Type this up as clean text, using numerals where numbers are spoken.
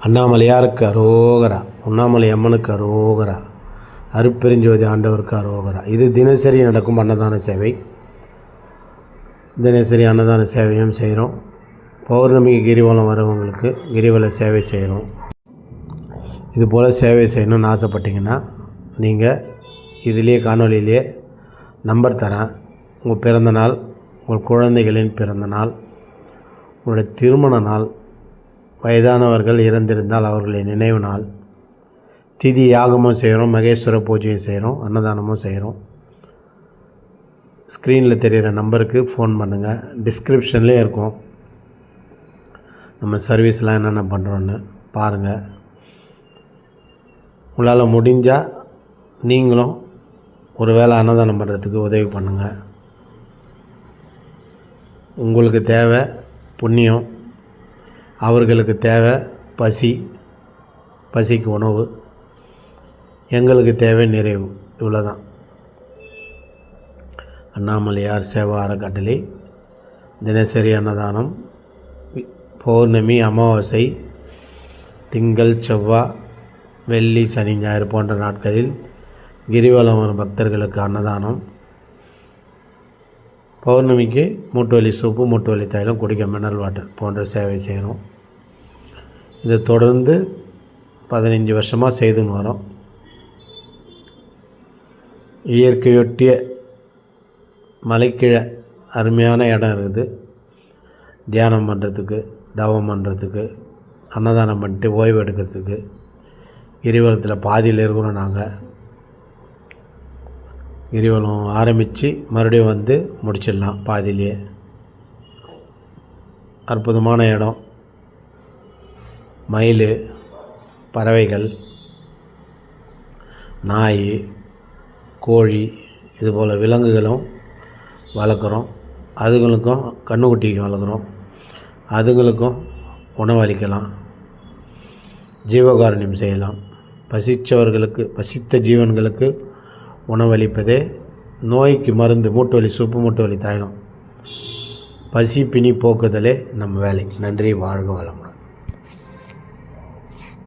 அண்ணாமலையாருக்கு அரோகரா, உண்ணாமலை அம்மனுக்கு அரோகரா, அருட்பெருஞ்சோதி ஆண்டவருக்கு அரோகரா. இது தினசரி நடக்கும் அன்னதான சேவை. தினசரி அன்னதான சேவையும் செய்கிறோம். பௌர்ணமிக்கு கிரிவலம் வரவங்களுக்கு கிரிவல சேவை செய்கிறோம். இதுபோல் சேவை செய்யணும்னு ஆசைப்பட்டீங்கன்னா நீங்கள் இதிலே காணொலியிலே நம்பர் தரேன். உங்கள் பிறந்த நாள், உங்கள் குழந்தைகளின் பிறந்த நாள், உங்களுடைய திருமண நாள், வயதானவர்கள் இறந்திருந்தால் அவர்களின் நினைவு நாள், திதி யாகமும் செய்கிறோம், மகேஸ்வர பூஜையும் செய்கிறோம், அன்னதானமும் செய்கிறோம். ஸ்க்ரீனில் தெரிகிற நம்பருக்கு ஃபோன் பண்ணுங்கள். டிஸ்கிரிப்ஷன்லேயே இருக்கும் நம்ம சர்வீஸ்லாம் என்னென்ன பண்ணுறோன்னு பாருங்கள். உங்களால் முடிஞ்சால் நீங்களும் ஒரு வேளை அன்னதானம் பண்ணுறதுக்கு உதவி பண்ணுங்கள். உங்களுக்கு தேவை புண்ணியம், அவர்களுக்கு தேவை பசிக்கு உணவு, எங்களுக்கு தேவை நிறைவு. இவ்வளோதான். அண்ணாமலையார் சேவா அறக்கட்டளை தினசரி அன்னதானம் பௌர்ணமி, அமாவாசை, திங்கள், செவ்வாய், வெள்ளி, சனி, ஞாயிறு போன்ற நாட்களில் கிரிவலம் வரும் பக்தர்களுக்கு அன்னதானம். பௌர்ணமிக்கு மூட்டுவலி சூப்பு, மூட்டுவலி தைலம், குடிக்க மினரல் வாட்டர் போன்ற சேவை செய்கிறோம். இதை தொடர்ந்து 15 வருஷமாக செய்துன்னு வரோம். இயற்கையொட்டிய மலைக்கீழே அருமையான இடம் இருக்குது. தியானம் பண்ணுறதுக்கு, தவம் பண்ணுறதுக்கு, அன்னதானம் பண்ணிட்டு ஓய்வு எடுக்கிறதுக்கு. கிரிவலத்தில் பாதியில் இருக்கிறோம் நாங்கள். கிரிவலம் ஆரம்பித்து மறுபடியும் வந்து முடிச்சிடலாம் பாதியிலேயே. அற்புதமான இடம். மயில், பறவைகள், நாய், கோழி, இதுபோல் விலங்குகளும் வளர்க்குறோம். அதுங்களுக்கும் கன்றுக்குட்டிக்கு வளர்க்குறோம். அதுங்களுக்கும் உணவளிக்கலாம், ஜீவகாருண்யம் செய்யலாம். பசித்த ஜீவன்களுக்கு உணவளிப்பதே நோய்க்கு மருந்து. மூட்டுவலி சூப்பு, மூட்டுவலி தைலம், பசி பிணி போக்குதலே நம்ம வேலை. நன்றி. வாழ்க வளமுடன்.